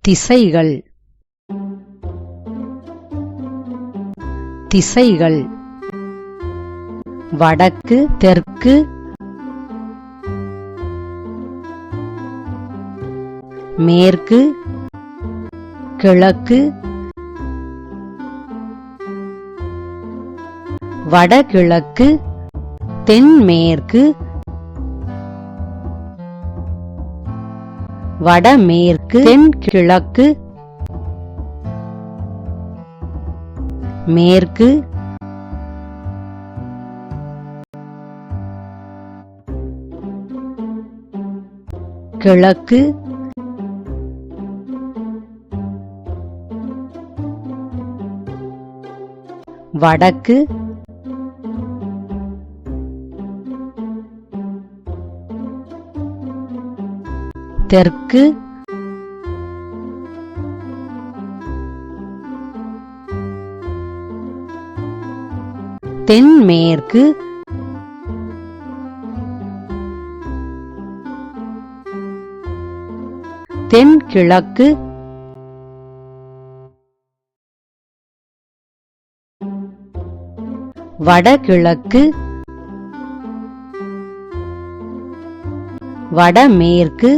திசைகள் திசைகள் வடக்கு தெற்கு மேற்கு கிழக்கு வடகிழக்கு தென்மேற்கு வடமேற்கு தென்கிழக்கு மேற்கு கிழக்கு வடக்கு தெற்கு தென்மேற்கு தென்கிழக்கு வடகிழக்கு வடமேற்கு